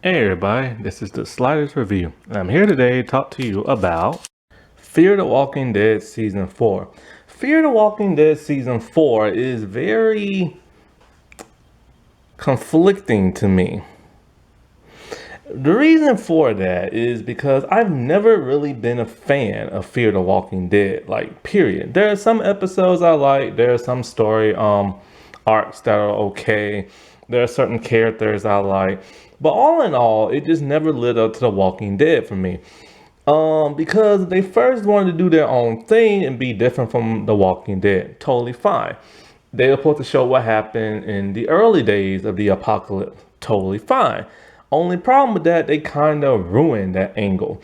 Hey everybody, this is the Sliders Review, and I'm here today to talk to you about Fear the Walking Dead Season 4. Fear the Walking Dead Season 4 is very conflicting to me. The reason for that is because I've never really been a fan of Fear the Walking Dead, like period. There are some episodes I like, there are some story arcs that are okay. There are certain characters I like. But all in all, it just never lived up to The Walking Dead for me. Because they first wanted to do their own thing and be different from The Walking Dead. Totally fine. They were supposed to show what happened in the early days of the apocalypse. Totally fine. Only problem with that, they kind of ruined that angle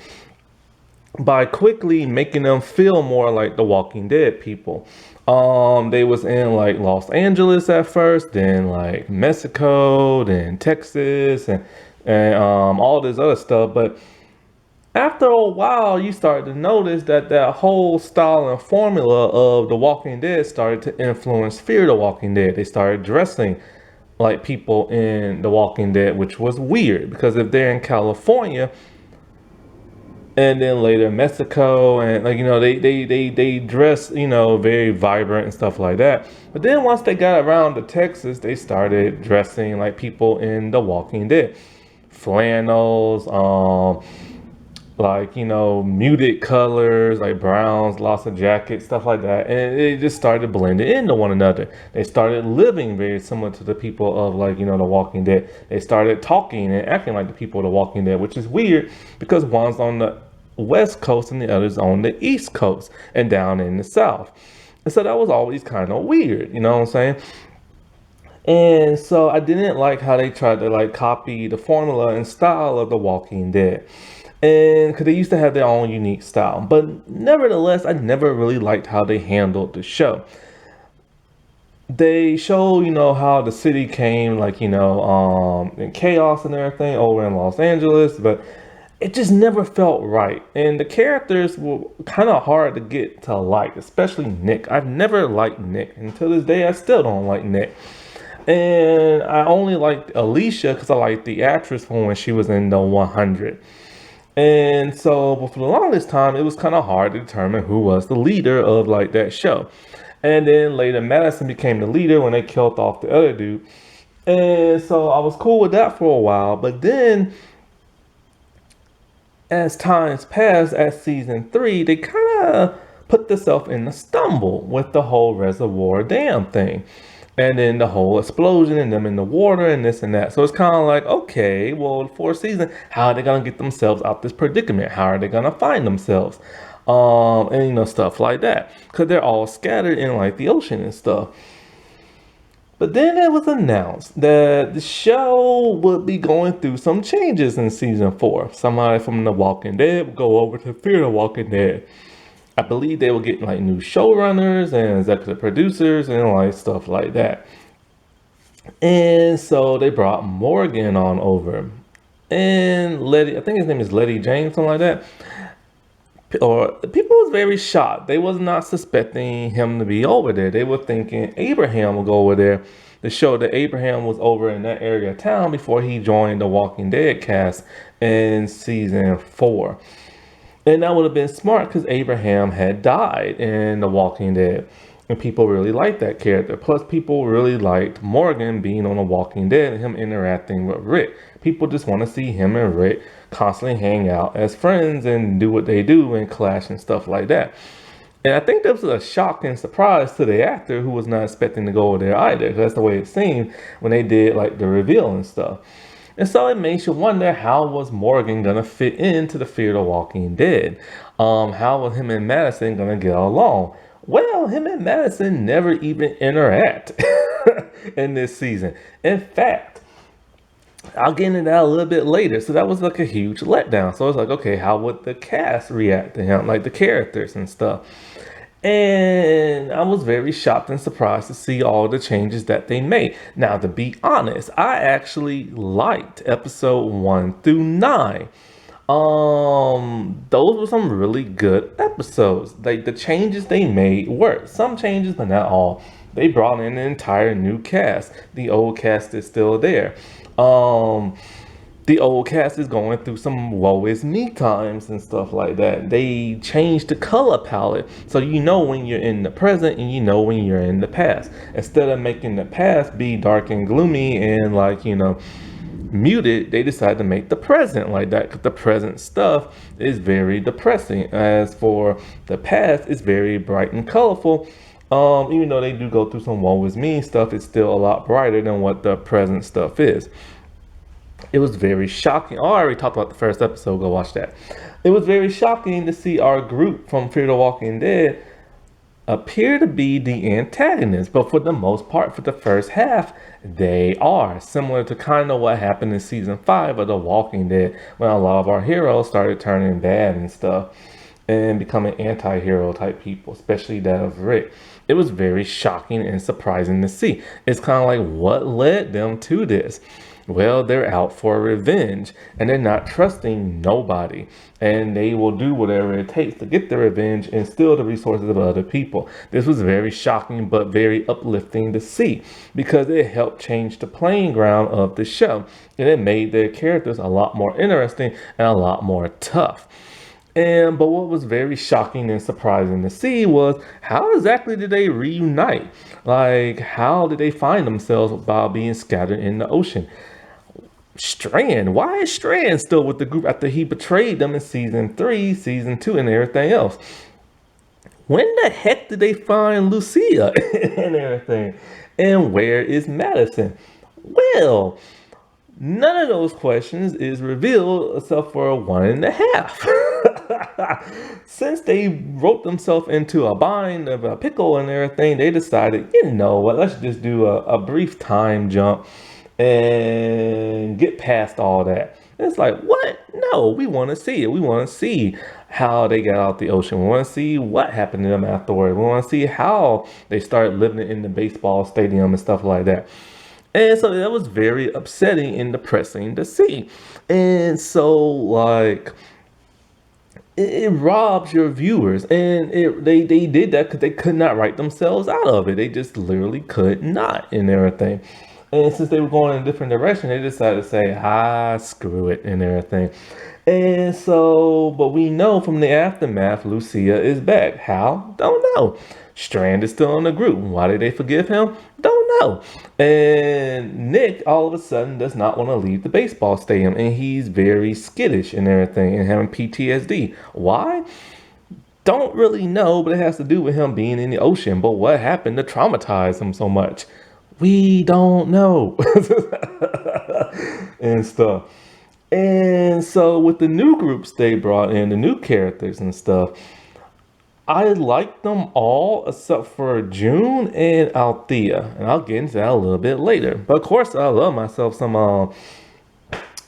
by quickly making them feel more like the Walking Dead people. They was in like Los Angeles at first, then like Mexico, then Texas, and all this other stuff. But after a while, you start to notice that that whole style and formula of The Walking Dead started to influence Fear the Walking Dead. They started dressing like people in The Walking Dead, which was weird because if they're in California and then later Mexico and like they dress very vibrant and stuff like that. But then once they got around to Texas, they started dressing like people in The Walking Dead, flannels, like muted colors like browns, lots of jackets, stuff like that, and it just started blending into one another. They started living very similar to the people of like The Walking Dead. They started talking and acting like the people of The Walking Dead, which is weird because one's on the west coast and the other's on the east coast and down in the south, and so that was always kind of weird, you know what I'm saying? And so I didn't like how they tried to like copy the formula and style of The Walking Dead. And because they used to have their own unique style. But nevertheless, I never really liked how they handled the show. They show, how the city came like, in chaos and everything over in Los Angeles, but it just never felt right. And the characters were kind of hard to get to like, especially Nick. I've never liked Nick. Until this day, I still don't like Nick. And I only liked Alicia because I liked the actress from when she was in the 100. And so, but for the longest time, it was kind of hard to determine who was the leader of like that show. And then later, Madison became the leader when they killed off the other dude. And so I was cool with that for a while. But then, as times passed, at season 3, they kind of put themselves in a stumble with the whole Reservoir Dam thing. And then the whole explosion and them in the water and this and that. So it's kind of like, okay, well, the fourth season, how are they gonna get themselves out this predicament? How are they gonna find themselves? And stuff like that, because they're all scattered in like the ocean and stuff. But then it was announced that the show would be going through some changes in season 4. Somebody from The Walking Dead would go over to Fear the Walking Dead. I believe they were getting like new showrunners and executive producers and like stuff like that. And so they brought Morgan on over. And Letty, I think his name is Letty James, something like that. Or people was very shocked. They was not suspecting him to be over there. They were thinking Abraham would go over there to show that Abraham was over in that area of town before he joined the Walking Dead cast in season 4. And that would have been smart because Abraham had died in The Walking Dead. And people really liked that character. Plus, people really liked Morgan being on The Walking Dead and him interacting with Rick. People just want to see him and Rick constantly hang out as friends and do what they do and clash and stuff like that. And I think that was a shock and surprise to the actor who was not expecting to go over there either. That's the way it seemed when they did like the reveal and stuff. And so it makes you wonder, how was Morgan gonna fit into the Fear the Walking Dead? How was him and Madison gonna get along? Well, him and Madison never even interact in this season. In fact, I'll get into that a little bit later. So that was like a huge letdown. So it's like, okay, how would the cast react to him, like the characters and stuff? And I was very shocked and surprised to see all the changes that they made. Now, to be honest, I actually liked episode 1 through 9. Those were some really good episodes. Like the changes they made worked. Some changes, but not all. They brought in an entire new cast. The old cast is still there. the old cast is going through some woe is me times and stuff like that. They changed the color palette so you know when you're in the present and you know when you're in the past. Instead of making the past be dark and gloomy and like, muted, they decided to make the present like that because the present stuff is very depressing. As for the past, it's very bright and colorful. Even though they do go through some woe is me stuff, it's still a lot brighter than what the present stuff is. It was very shocking. Oh, I already talked about the first episode. Go watch that. It was very shocking to see our group from Fear the Walking Dead appear to be the antagonists, but for the most part, for the first half, they are similar to kind of what happened in season 5 of The Walking Dead when a lot of our heroes started turning bad and stuff and becoming anti-hero type people, especially that of Rick. It was very shocking and surprising to see. It's kind of like, what led them to this? Well, they're out for revenge and they're not trusting nobody, and they will do whatever it takes to get the revenge and steal the resources of other people. This was very shocking but very uplifting to see because it helped change the playing ground of the show, and it made their characters a lot more interesting and a lot more tough. But what was very shocking and surprising to see was how exactly did they reunite? Like, how did they find themselves while being scattered in the ocean? Strand, why is Strand still with the group after he betrayed them in season 3, season 2, and everything else? When the heck did they find Lucia and everything? And where is Madison? Well, none of those questions is revealed except for 1.5. Since they wrote themselves into a bind of a pickle and everything, they decided, you know what, let's just do a brief time jump and get past all that. It's like, what? No, we want to see it. We want to see how they got out the ocean. We want to see what happened to them afterward. We want to see how they started living in the baseball stadium and stuff like that. And so that was very upsetting and depressing to see. And so, like, it robs your viewers. And they did that because they could not write themselves out of it. They just literally could not and everything. And since they were going in a different direction, they decided to say, screw it and everything. And so, but we know from the aftermath, Lucia is back. How? Don't know. Strand is still in the group. Why did they forgive him? Don't know. And Nick, all of a sudden, does not want to leave the baseball stadium. And he's very skittish and everything and having PTSD. Why? Don't really know, but it has to do with him being in the ocean. But what happened to traumatize him so much? We don't know. And stuff. And so with the new groups they brought in, the new characters and stuff, I like them all except for June and Althea. And I'll get into that a little bit later. But of course, I love myself some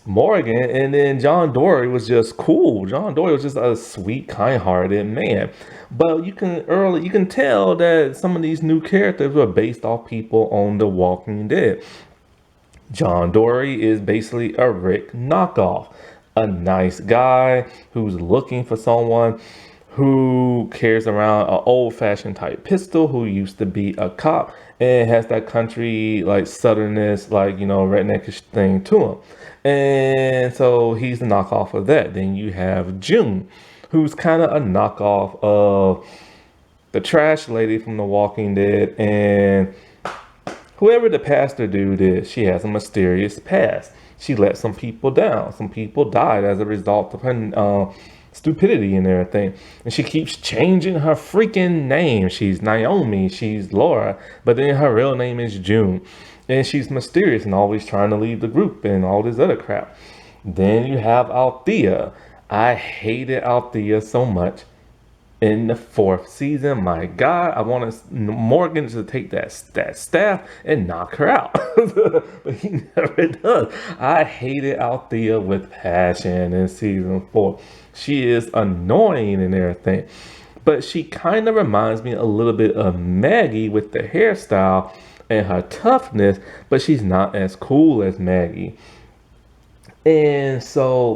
Morgan. And then John Dory was just cool. John Dory was just a sweet, kind-hearted man. But you can tell that some of these new characters were based off people on The Walking Dead. John Dory is basically a Rick knockoff. A nice guy who's looking for someone who carries around an old-fashioned type pistol, who used to be a cop and has that country like southernness, like, redneckish thing to him. And so he's the knockoff of that. Then you have June, who's kind of a knockoff of the trash lady from The Walking Dead, and whoever the pastor dude is. She has a mysterious past. She let some people down. Some people died as a result of her stupidity and everything. And she keeps changing her freaking name. She's Naomi, she's Laura, but then her real name is June. And she's mysterious and always trying to leave the group and all this other crap. Then you have Althea. I hated Althea so much in the 4th season. My God, I wanted Morgan to take that staff and knock her out. But he never does. I hated Althea with passion in season 4. She is annoying and everything. But she kind of reminds me a little bit of Maggie with the hairstyle and her toughness, but she's not as cool as Maggie. And so,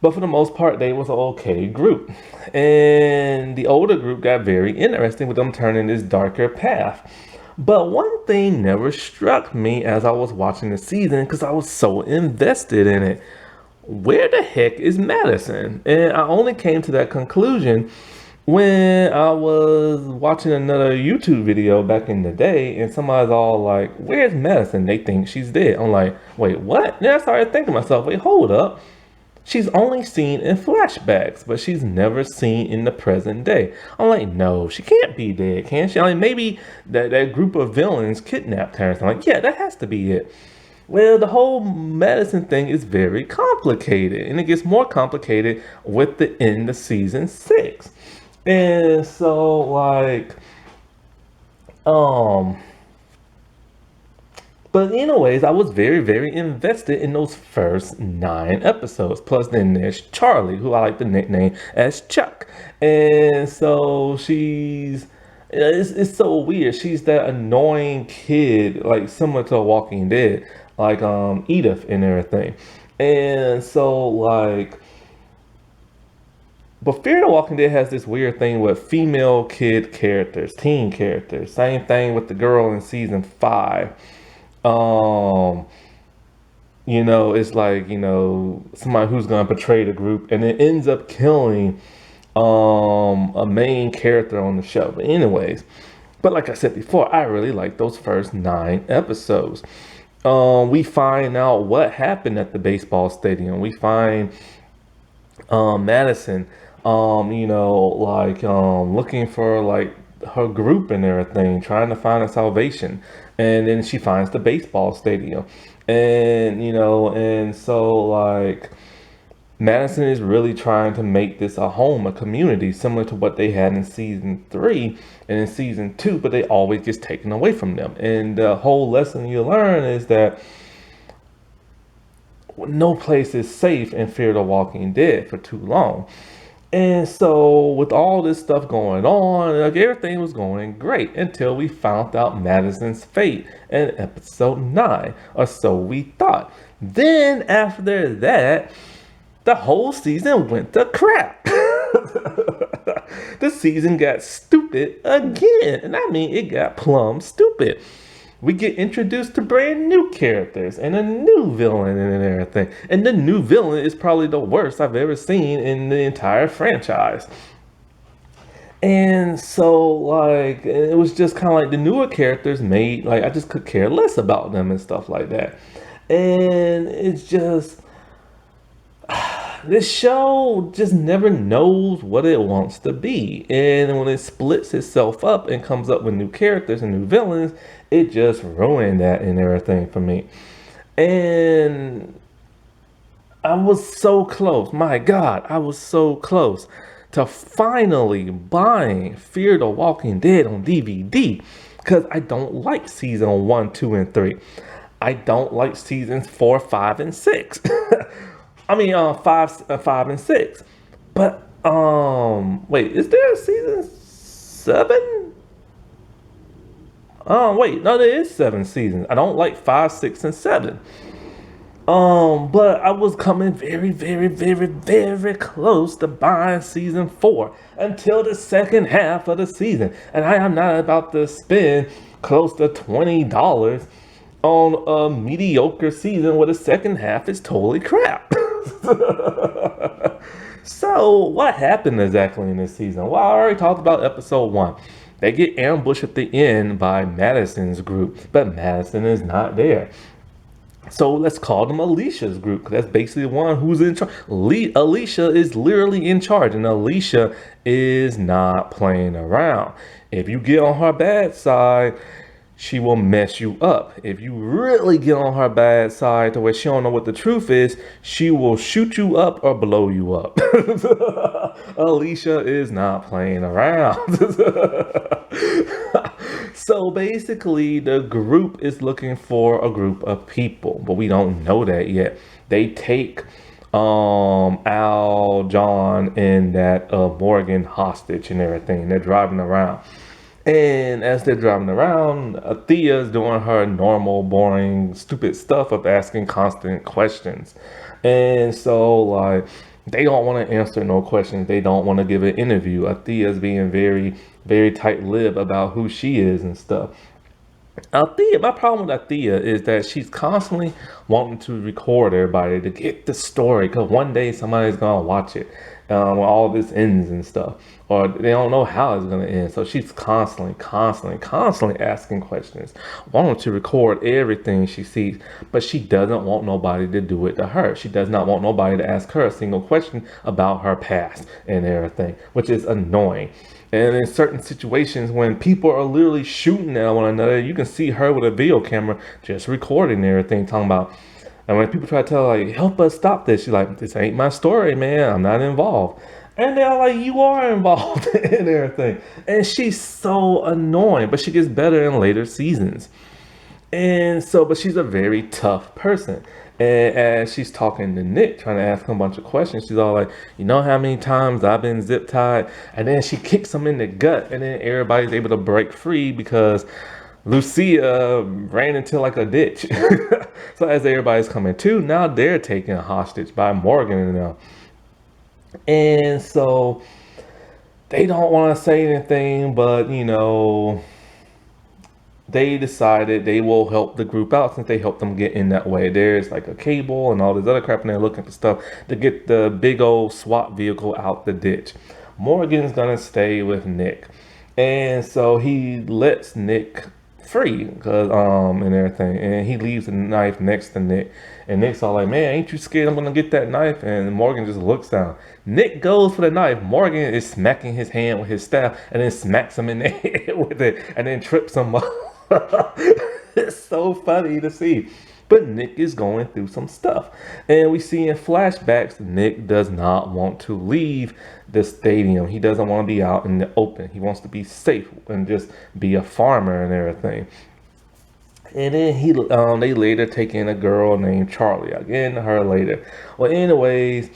but for the most part, they was an okay group. And the older group got very interesting with them turning this darker path. But one thing never struck me as I was watching the season because I was so invested in it. Where the heck is Madison? And I only came to that conclusion when I was watching another YouTube video back in the day, and somebody's all like, "Where's Madison?" They think she's dead. I'm like, "Wait, what?" Then I started thinking to myself, "Wait, hold up. She's only seen in flashbacks, but she's never seen in the present day." I'm like, "No, she can't be dead, can she?" I mean, maybe that group of villains kidnapped her. So I'm like, "Yeah, that has to be it." Well, the whole medicine thing is very complicated, and it gets more complicated with the end of season 6. And so, like, um, but anyways, I was very, very invested in those first 9 episodes. Plus, then there's Charlie, who I like to nickname as Chuck. And so it's so weird. She's that annoying kid, like similar to Walking Dead, like Edith and everything. And so, like, but Fear the Walking Dead has this weird thing with female kid characters, teen characters. Same thing with the girl in season 5. Um, it's like, somebody who's gonna betray the group and it ends up killing a main character on the show. But anyways, but like I said before, I really like those first 9 episodes. We find out what happened at the baseball stadium. We find Madison, looking for like her group and everything, trying to find a salvation. And then she finds the baseball stadium. And so like Madison is really trying to make this a home, a community, similar to what they had in season 3 and in season 2, but they always gets taken away from them. And the whole lesson you learn is that no place is safe in Fear the Walking Dead for too long. And so with all this stuff going on, like everything was going great until we found out Madison's fate in episode 9, or so we thought. Then after that, the whole season went to crap. The season got stupid again. And I mean, it got plumb stupid. We get introduced to brand new characters and a new villain and everything. And the new villain is probably the worst I've ever seen in the entire franchise. And so, like, it was just kind of like the newer characters made, like, I just could care less about them and stuff like that. And it's just, this show just never knows what it wants to be. And when it splits itself up and comes up with new characters and new villains, it just ruined that and everything for me. And I was so close. My God, I was so close to finally buying Fear the Walking Dead on DVD because I don't like season 1, 2, and 3. I don't like seasons 4, 5, and 6. I mean, 5 and 6. But wait, is there a season 7? Oh wait, no, there is 7 seasons. I don't like 5, 6, and 7. But I was coming very, very, very, very close to buying season 4 until the second half of the season, and I am not about to spend close to $20 on a mediocre season where the second half is totally crap. So, what happened exactly in this season? Well, I already talked about episode 1. They get ambushed at the end by Madison's group, but Madison is not there. So let's call them Alicia's group, because that's basically the one who's in charge. Alicia is literally in charge, and Alicia is not playing around. If you get on her bad side, she will mess you up. If you really get on her bad side to where she don't know what the truth is, she will shoot you up or blow you up. Alicia is not playing around. So basically, the group is looking for a group of people, but we don't know that yet. They take Al, John, and that Morgan hostage and everything. They're driving around. And as they're driving around, Thea's doing her normal, boring, stupid stuff of asking constant questions. And so, like, they don't want to answer no questions. They don't want to give an interview. Thea's being very, very tight-lipped about who she is and stuff. Althea, my problem with Althea is that she's constantly wanting to record everybody to get the story because one day somebody's gonna watch it when all this ends and stuff, or they don't know how it's gonna end. So she's constantly asking questions, wanting to record everything she sees, but she doesn't want nobody to do it to her. She does not want nobody to ask her a single question about her past and everything, which is annoying. And in certain situations, when people are literally shooting at one another, you can see her with a video camera just recording everything, talking about. And when people try to tell her, like, help us stop this, she's like, this ain't my story, man. I'm not involved. And they're like, you are involved in everything. And she's so annoying, but she gets better in later seasons. And so, but she's a very tough person. And as she's talking to Nick, trying to ask him a bunch of questions, she's all like, you know how many times I've been zip tied? And then she kicks him in the gut, and then everybody's able to break free because Lucia ran into like a ditch. So as everybody's coming to, now they're taken hostage by Morgan and them. And so they don't want to say anything, but they decided they will help the group out since they helped them get in that way. There's like a cable and all this other crap, and they're looking for stuff to get the big old SWAT vehicle out the ditch. Morgan's gonna stay with Nick, and so he lets Nick free because and everything, and he leaves the knife next to Nick, and Nick's all like, man, ain't you scared I'm gonna get that knife? And Morgan just looks down. Nick goes for the knife. Morgan is smacking his hand with his staff and then smacks him in the head with it and then trips him up. It's so funny to see. But Nick is going through some stuff. And we see in flashbacks, Nick does not want to leave the stadium. He doesn't want to be out in the open. He wants to be safe and just be a farmer and everything. And then they later take in a girl named Charlie. I'll get into her later. Well, anyways,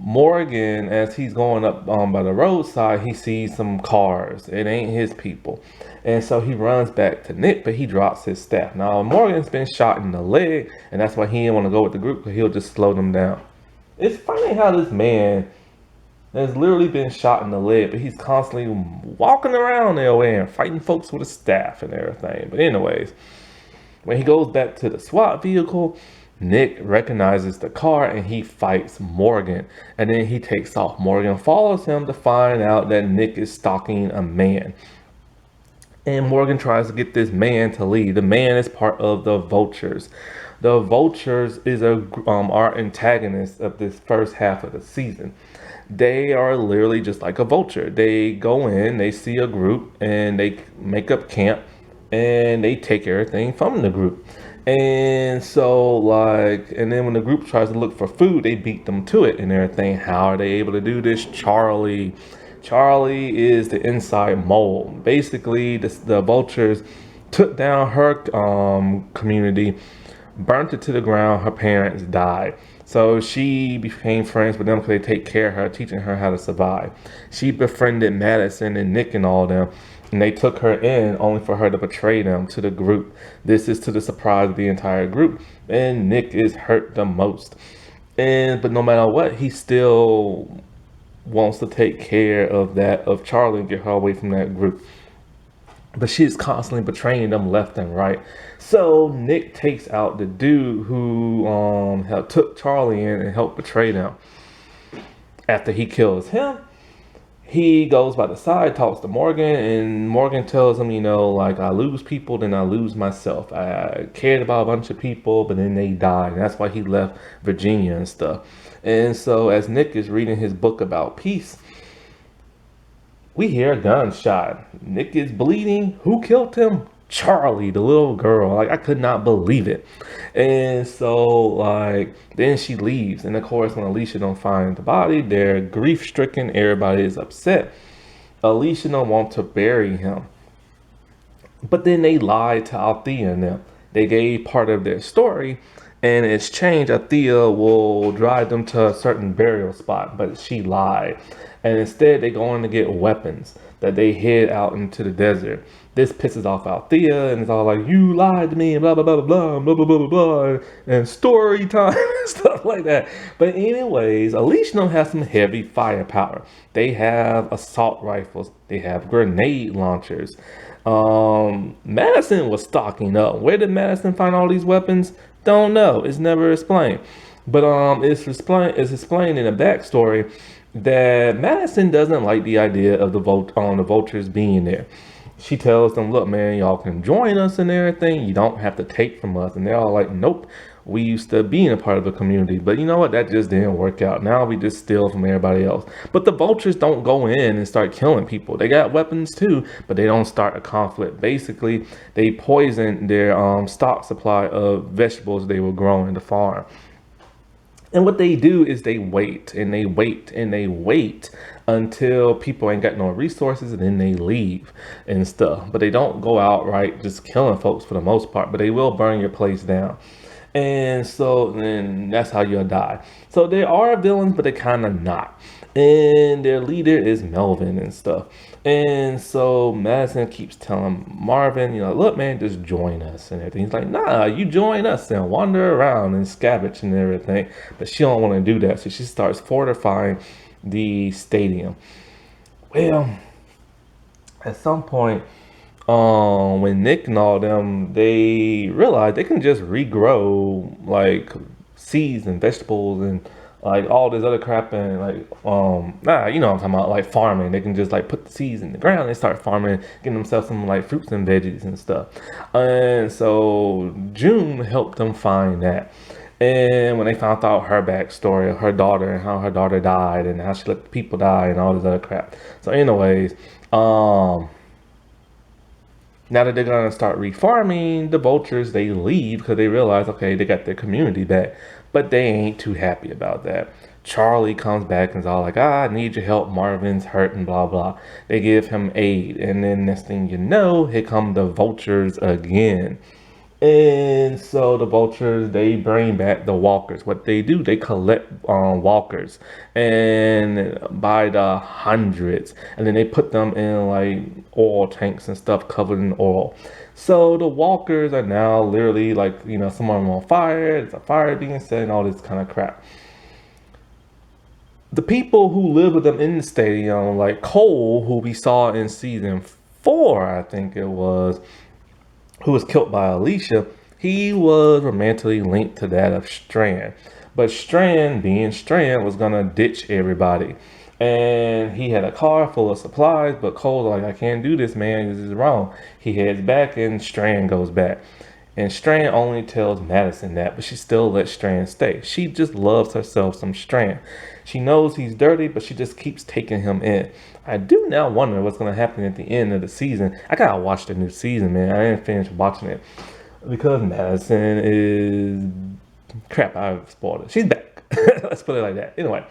Morgan, as he's going up by the roadside, he sees some cars. It ain't his people. And so he runs back to Nick, but he drops his staff. Now, Morgan's been shot in the leg, and that's why he didn't want to go with the group, because he'll just slow them down. It's funny how this man has literally been shot in the leg, but he's constantly walking around their way and fighting folks with a staff and everything. But anyways, when he goes back to the SWAT vehicle, Nick recognizes the car and he fights Morgan. And then he takes off. Morgan follows him to find out that Nick is stalking a man. And Morgan tries to get this man to leave. The man is part of the Vultures. The Vultures is our antagonist of this first half of the season. They are literally just like a vulture. They go in, they see a group, and they make up camp, and they take everything from the group. And so, and then when the group tries to look for food, they beat them to it and everything. How are they able to do this? Charlie is the inside mole. Basically, the vultures took down her community, burnt it to the ground. Her parents died. So she became friends with them because they take care of her, teaching her how to survive. She befriended Madison and Nick and all them. And they took her in only for her to betray them to the group. This is to the surprise of the entire group. And Nick is hurt the most. But no matter what, he still wants to take care of Charlie and get her away from that group. But she's constantly betraying them left and right. So Nick takes out the dude who took Charlie in and helped betray them. After he kills him, he goes by the side, talks to Morgan, and Morgan tells him, I lose people, then I lose myself. I cared about a bunch of people, but then they died. And that's why he left Virginia and stuff. And so as Nick is reading his book about peace, we hear a gunshot. Nick is bleeding. Who killed him? Charlie, the little girl. I could not believe it. And so then she leaves, and of course when Alicia don't find the body, they're grief stricken. Everybody is upset. Alicia don't want to bury him, but then they lied to Althea and them. They gave part of their story, And in exchange, Althea will drive them to a certain burial spot, but she lied. And instead, they go on to get weapons that they head out into the desert. This pisses off Althea, and it's all like, "You lied to me," and blah blah blah blah blah blah blah blah blah, and story time and stuff like that. But anyways, Alicia don't have some heavy firepower. They have assault rifles. They have grenade launchers. Madison was stocking up. Where did Madison find all these weapons? Don't know. It's never explained. But it's explained in the backstory that Madison doesn't like the idea of the vultures being there. She tells them, "Look, man, y'all can join us and everything. You don't have to take from us." And they're all like, "Nope. We used to be in a part of the community, but you know what? That just didn't work out. Now we just steal from everybody else." But the vultures don't go in and start killing people. They got weapons too, but they don't start a conflict. Basically, they poison their stock supply of vegetables they were growing in the farm. And what they do is they wait and they wait and they wait until people ain't got no resources, and then they leave and stuff. But they don't go outright just killing folks for the most part, but they will burn your place down. And so then that's how you'll die. So they are villains, but they're kind of not. And their leader is Melvin and stuff. And so Madison keeps telling Marvin, "Look, man, just join us and everything." He's like, "Nah, you join us and wander around and scavenge and everything." But she don't want to do that. So she starts fortifying the stadium. Well, at some point, when Nick and all them, they realize they can just regrow like seeds and vegetables and like all this other crap, and like you know what I'm talking about, like farming. They can just like put the seeds in the ground and they start farming, getting themselves some like fruits and veggies and stuff. And so June helped them find that. And when they found out her backstory of her daughter and how her daughter died and how she let the people die and all this other crap. So anyways, now that they're gonna start refarming, the vultures, they leave because they realize, okay, they got their community back. But they ain't too happy about that. Charlie comes back and is all like, "I need your help. Marvin's hurt," and blah blah. They give him aid, and then next thing you know, here come the vultures again. And so the vultures, they bring back the walkers. What they do, they collect walkers, and by the hundreds, and then they put them in like oil tanks and stuff covered in oil. So the walkers are now literally like, some of them on fire. There's a fire being set and all this kind of crap. The people who live with them in the stadium, like Cole, who we saw in season 4, I think it was, who was killed by Alicia, he was romantically linked to that of Strand. But Strand, being Strand, was gonna ditch everybody. And he had a car full of supplies, but Cole's like, "I can't do this, man. This is wrong." He heads back and Strand goes back. And Strand only tells Madison that, but she still lets Strand stay. She just loves herself some Strand. She knows he's dirty, but she just keeps taking him in. I do now wonder what's going to happen at the end of the season. I gotta watch the new season, man. I didn't finish watching it because Madison is crap. I've spoiled it. She's back. Let's put it like that. Anyway,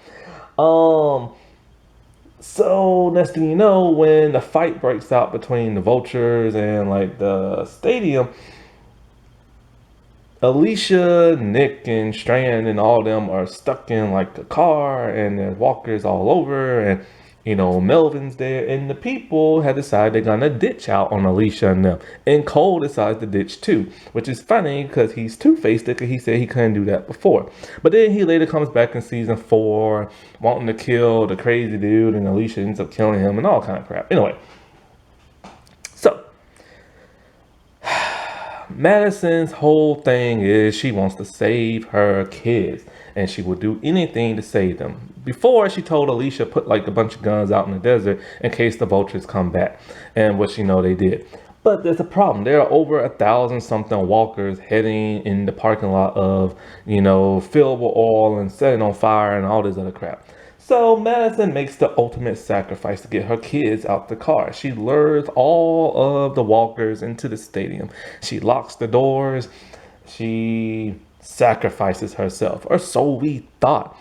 so next thing you know, when the fight breaks out between the vultures and like the stadium, Alicia, Nick, and Strand and all them are stuck in like the car, and there's walkers all over, and Melvin's there, and the people have decided they're gonna ditch out on Alicia and them. And Cole decides to ditch too, which is funny because he's two-faced because he said he couldn't do that before. But then he later comes back in season 4, wanting to kill the crazy dude, and Alicia ends up killing him and all kind of crap. Anyway, so Madison's whole thing is she wants to save her kids, and she will do anything to save them. Before, she told Alicia put like a bunch of guns out in the desert in case the vultures come back, and which they did. But there's a problem. There are over 1,000 something walkers heading in the parking lot of, filled with oil and setting on fire and all this other crap. So Madison makes the ultimate sacrifice to get her kids out the car. She lures all of the walkers into the stadium. She locks the doors. She sacrifices herself, or so we thought.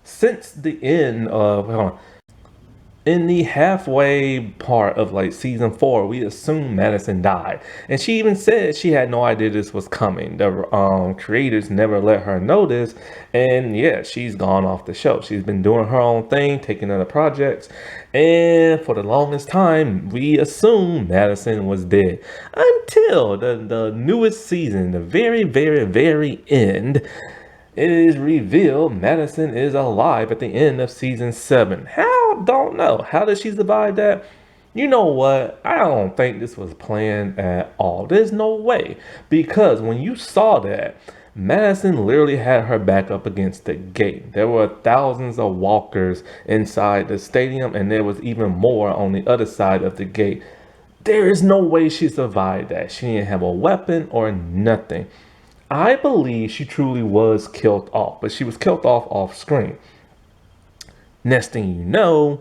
Since the end of, in the halfway part of like season 4, we assumed Madison died, and she even said she had no idea this was coming. The creators never let her know this, and yeah, she's gone off the show. She's been doing her own thing, taking other projects, and for the longest time, we assumed Madison was dead until the newest season, the very, very, very end. It is revealed Madison is alive at the end of season 7. How? Don't know. How did she survive that? You know what? I don't think this was planned at all. There's no way. Because when you saw that, Madison literally had her back up against the gate. There were thousands of walkers inside the stadium, and there was even more on the other side of the gate. There is no way she survived that. She didn't have a weapon or nothing. I believe she truly was killed off, but she was killed off screen. Next thing you know,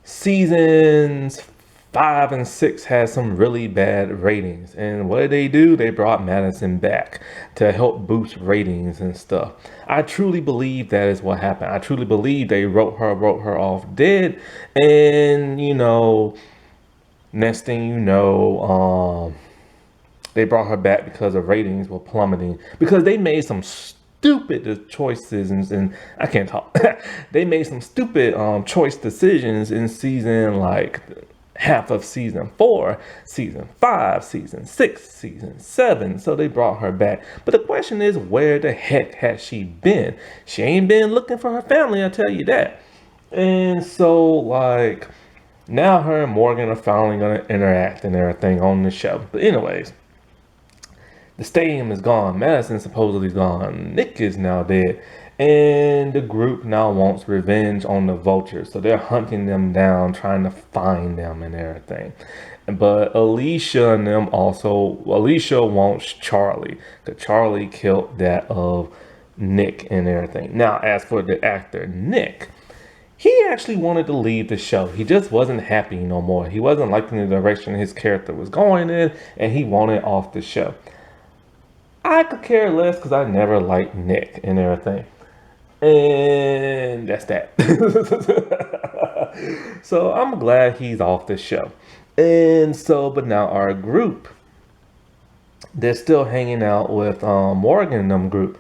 seasons 5 and 6 had some really bad ratings. And what did they do? They brought Madison back to help boost ratings and stuff. I truly believe that is what happened. I truly believe they wrote her off dead. And, next thing you know, they brought her back because the ratings were plummeting. Because they made some stupid choices, and I can't talk. They made some stupid choice decisions in season, like half of season 4, season 5, season 6, season 7. So they brought her back. But the question is, where the heck has she been? She ain't been looking for her family, I'll tell you that. And so, like, now her and Morgan are finally going to interact and everything on the show. But anyways, the stadium is gone. Madison supposedly is gone. Nick is now dead. And the group now wants revenge on the vultures. So they're hunting them down, trying to find them and everything. But Alicia and them also, Alicia wants Charlie. Because Charlie killed that of Nick and everything. Now, as for the actor, Nick, he actually wanted to leave the show. He just wasn't happy no more. He wasn't liking the direction his character was going in, and he wanted off the show. I could care less because I never liked Nick and everything. And that's that. So I'm glad he's off the show. And so, but now our group, they're still hanging out with Morgan and them group.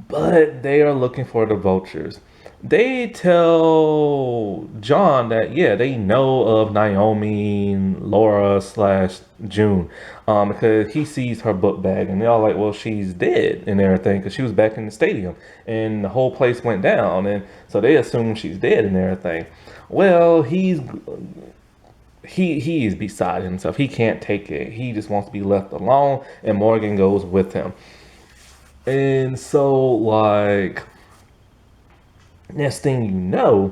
But they are looking for the vultures. They tell John that, yeah, they know of Naomi, Laura / June, because he sees her book bag, and they're all like, well, she's dead and everything, because she was back in the stadium, and the whole place went down, and so they assume she's dead and everything. Well, he is beside himself. He can't take it. He just wants to be left alone, and Morgan goes with him. And so, like, next thing you know,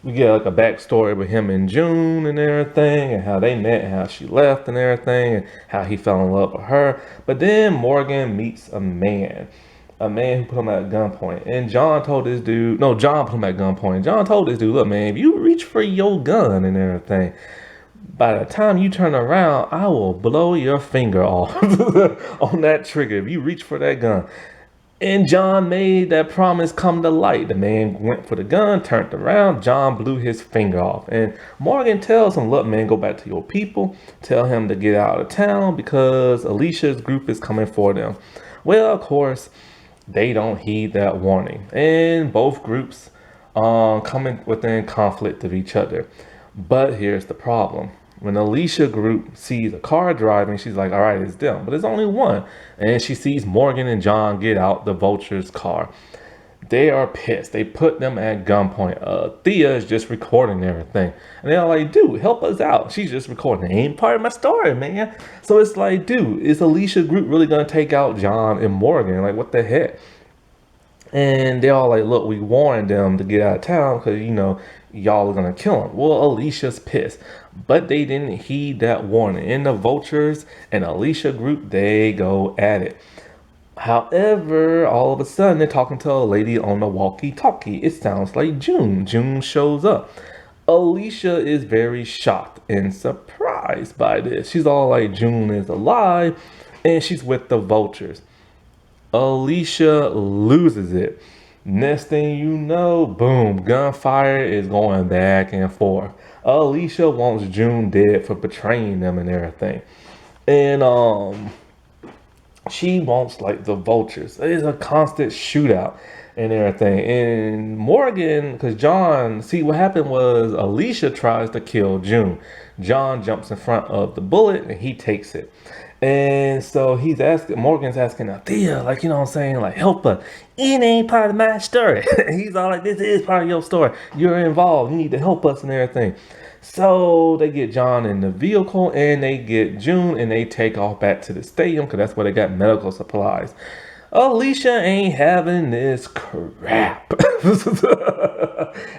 we get like a backstory with him and June and everything, and how they met, and how she left and everything, and how he fell in love with her. But then Morgan meets a man who put him at gunpoint. And John put him at gunpoint. John told this dude, look, man, if you reach for your gun and everything, by the time you turn around, I will blow your finger off on that trigger if you reach for that gun. And John made that promise come to light. The man went for the gun, turned around, John blew his finger off. And Morgan tells him, look, man, go back to your people. Tell him to get out of town because Alicia's group is coming for them. Well, of course, they don't heed that warning. And both groups coming within conflict of each other. But here's the problem. When Alicia group sees a car driving, she's like, all right, it's them. But there's only one. And she sees Morgan and John get out the vulture's car. They are pissed. They put them at gunpoint. Thea is just recording everything. And they're like, dude, help us out. She's just recording. It ain't part of my story, man. So it's like, dude, is Alicia group really going to take out John and Morgan? Like, what the heck? And they're all like, look, we warned them to get out of town because, y'all are going to kill him. Well, Alicia's pissed. But they didn't heed that warning. And the vultures and Alicia group, they go at it. However, all of a sudden, they're talking to a lady on the walkie-talkie. It sounds like June. June shows up. Alicia is very shocked and surprised by this. She's all like, June is alive, and she's with the vultures. Alicia loses it. Next thing you know, boom, gunfire is going back and forth. Alicia wants June dead for betraying them and everything. And she wants like the vultures. It's a constant shootout and everything. And Morgan, because John, see what happened was Alicia tries to kill June. John jumps in front of the bullet and he takes it. And so Morgan's asking Althea, like, you know what I'm saying, like, help us. It ain't part of my story. He's all like, this is part of your story. You're involved. You need to help us and everything. So they get John in the vehicle and they get June and they take off back to the stadium because that's where they got medical supplies. Alicia ain't having this crap.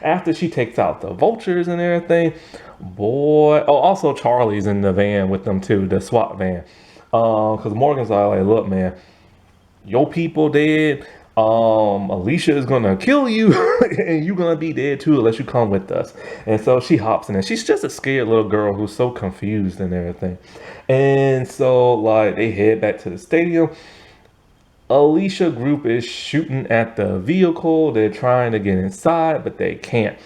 After she takes out the vultures and everything, boy. Oh, also Charlie's in the van with them too, the SWAT van. Because Morgan's like, look, man, your people dead. Alicia is gonna kill you, and you're gonna be dead too unless you come with us. And so she hops in, and she's just a scared little girl who's so confused and everything. And so, like, they head back to the stadium. Alicia group is shooting at the vehicle. They're trying to get inside, but they can't.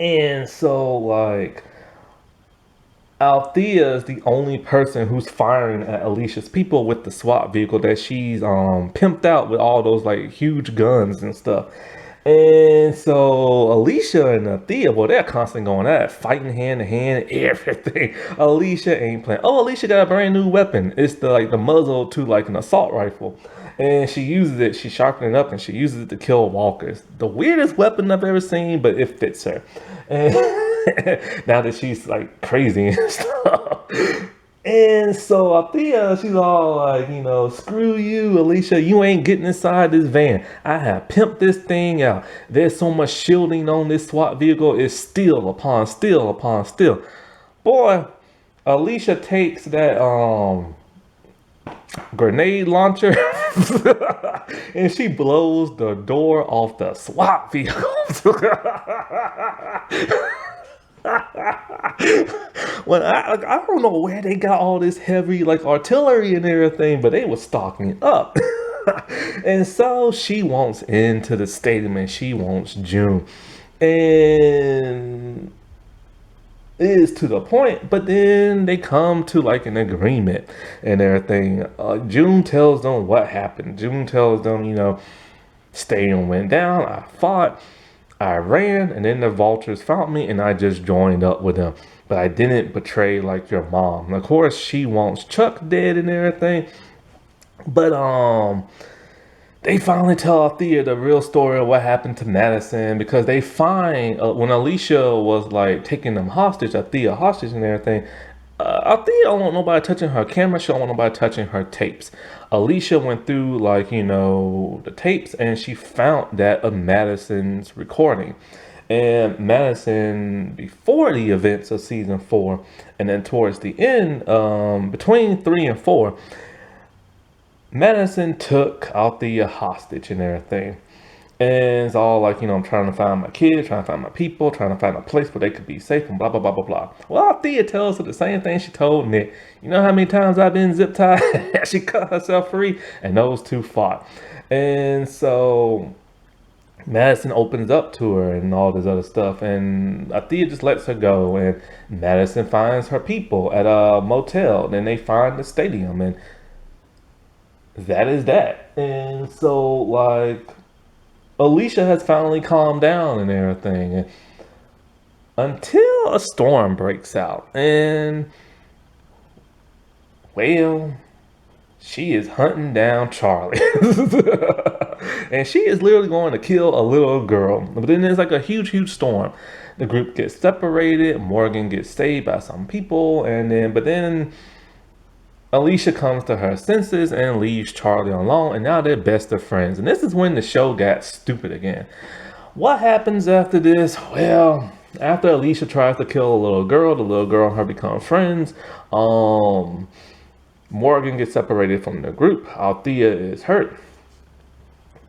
And so, like, Althea is the only person who's firing at Alicia's people with the SWAT vehicle that she's pimped out with all those like huge guns and stuff. And so Alicia and Althea, well, they're constantly going at it, fighting hand to hand, everything. Alicia ain't playing. Oh, Alicia got a brand new weapon. It's the muzzle to like an assault rifle. And she uses it, she sharpens it up and she uses it to kill walkers. The weirdest weapon I've ever seen, but it fits her. And now that she's like crazy and stuff. And so Althea, she's all like, you know, screw you, Alicia, you ain't getting inside this van. I have pimped this thing out. There's so much shielding on this SWAT vehicle. It's steel upon steel upon steel. Boy, Alicia takes that grenade launcher and she blows the door off the SWAT vehicle. When I don't know where they got all this heavy like artillery and everything, but they was stocking up. And so she wants into the stadium and she wants June. And it is to the point, but then they come to like an agreement and everything. June tells them what happened. June tells them, you know, stadium went down, I fought, I ran, and then the vultures found me and I just joined up with them. But I didn't betray like your mom. And of course, she wants Chuck dead and everything. But they finally tell Althea the real story of what happened to Madison because they find when Alicia was like taking them hostage, Althea hostage and everything. Althea don't want nobody touching her camera. She don't want nobody touching her tapes. Alicia went through like, you know, the tapes and she found that of Madison's recording. And Madison, before the events of season 4, and then towards the end, between 3 and 4, Madison took Althea hostage and everything. And it's all like, you know, I'm trying to find my kids, trying to find my people, trying to find a place where they could be safe and blah, blah, blah, blah, blah. Well, Althea tells her the same thing she told Nick. You know how many times I've been zip tied? She cut herself free and those two fought. And so Madison opens up to her and all this other stuff. And Althea just lets her go. And Madison finds her people at a motel. Then they find the stadium. And that is that. And so, like, Alicia has finally calmed down and everything. And until a storm breaks out. And, well, she is hunting down Charlie. And she is literally going to kill a little girl. But then there's like a huge, huge storm. The group gets separated. Morgan gets saved by some people. But then Alicia comes to her senses and leaves Charlie alone, and now they're best of friends. And this is when the show got stupid again. What happens after this? Well, after Alicia tries to kill a little girl, the little girl and her become friends. Morgan gets separated from the group. Althea is hurt.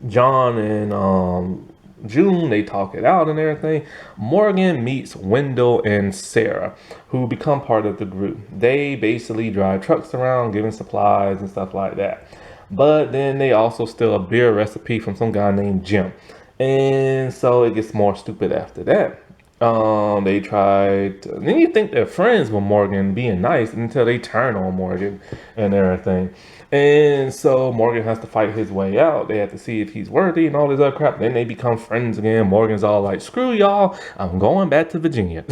John and June, they talk it out and everything. Morgan meets Wendell and Sarah, who become part of the group. They basically drive trucks around, giving supplies and stuff like that. But then they also steal a beer recipe from some guy named Jim. And so it gets more stupid after that. They tried. Then you think they're friends with Morgan, being nice, until they turn on Morgan and everything. And so Morgan has to fight his way out. They have to see if he's worthy and all this other crap. Then they become friends again. Morgan's all like, "Screw y'all, I'm going back to Virginia."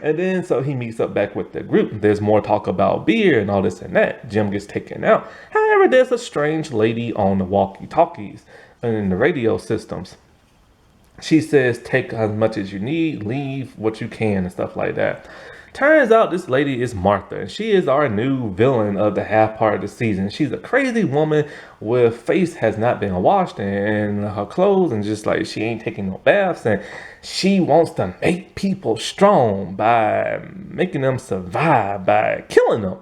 And then so he meets up back with the group. There's more talk about beer and all this and that. Jim gets taken out. However, there's a strange lady on the walkie-talkies and in the radio systems. She says, take as much as you need, leave what you can, and stuff like that. Turns out this lady is Martha, and she is our new villain of the half part of the season. She's a crazy woman with face has not been washed and her clothes, and just like she ain't taking no baths, and she wants to make people strong by making them survive by killing them.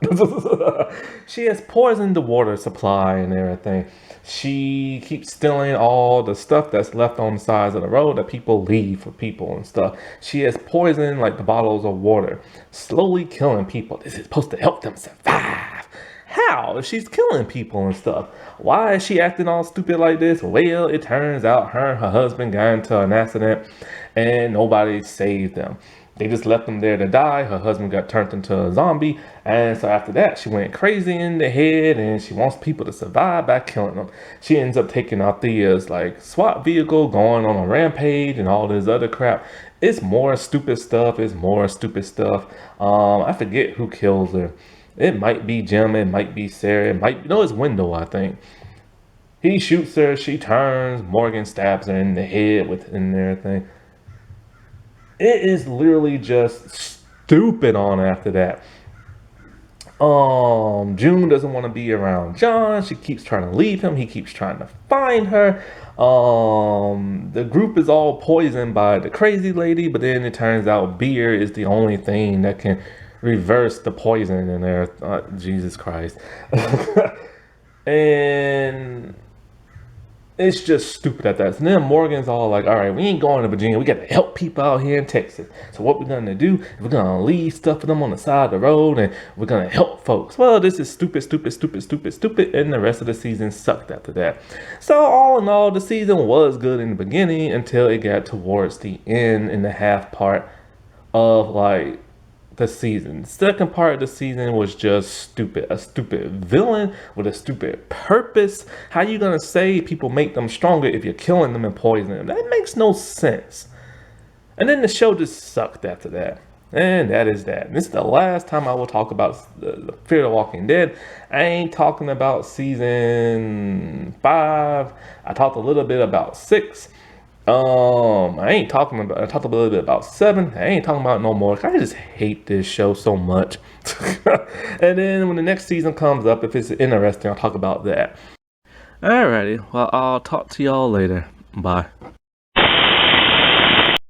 She has poisoned the water supply and everything. She keeps stealing all the stuff that's left on the sides of the road that people leave for people and stuff. She has poisoned like the bottles of water, slowly killing people. This is supposed to help them survive. How? If she's killing people and stuff, why is she acting all stupid like this? Well, it turns out her and her husband got into an accident and nobody saved them. They just left him there to die. Her husband got turned into a zombie. And so after that, she went crazy in the head and she wants people to survive by killing them. She ends up taking Althea's like SWAT vehicle, going on a rampage and all this other crap. It's more stupid stuff. It's more stupid stuff. I forget who kills her. It might be Jim. It might be Sarah. It might, it's Wendell, I think. He shoots her. She turns. Morgan stabs her in the head and everything. It is literally just stupid on after that. June doesn't want to be around John. She keeps trying to leave him. He keeps trying to find her. The group is all poisoned by the crazy lady, but then it turns out beer is the only thing that can reverse the poison in there. Jesus Christ. And it's just stupid at that. So then Morgan's all like, all right, we ain't going to Virginia. We got to help people out here in Texas. So what we're going to do is we're going to leave stuff for them on the side of the road and we're going to help folks. Well, this is stupid. And the rest of the season sucked after that. So all in all, the season was good in the beginning until it got towards the end in the half part of like the season. Second part of the season was just stupid. A stupid villain with a stupid purpose. How you gonna say people make them stronger if you're killing them and poisoning them? That makes no sense. And then the show just sucked after that. And that is that. And this is the last time I will talk about the Fear the Walking Dead. I ain't talking about season 5. I talked a little bit about 6. I talked a little bit about 7. I ain't talking about no more. I just hate this show so much. And then when the next season comes up, if it's interesting, I'll talk about that. Alrighty, well, I'll talk to y'all later. Bye.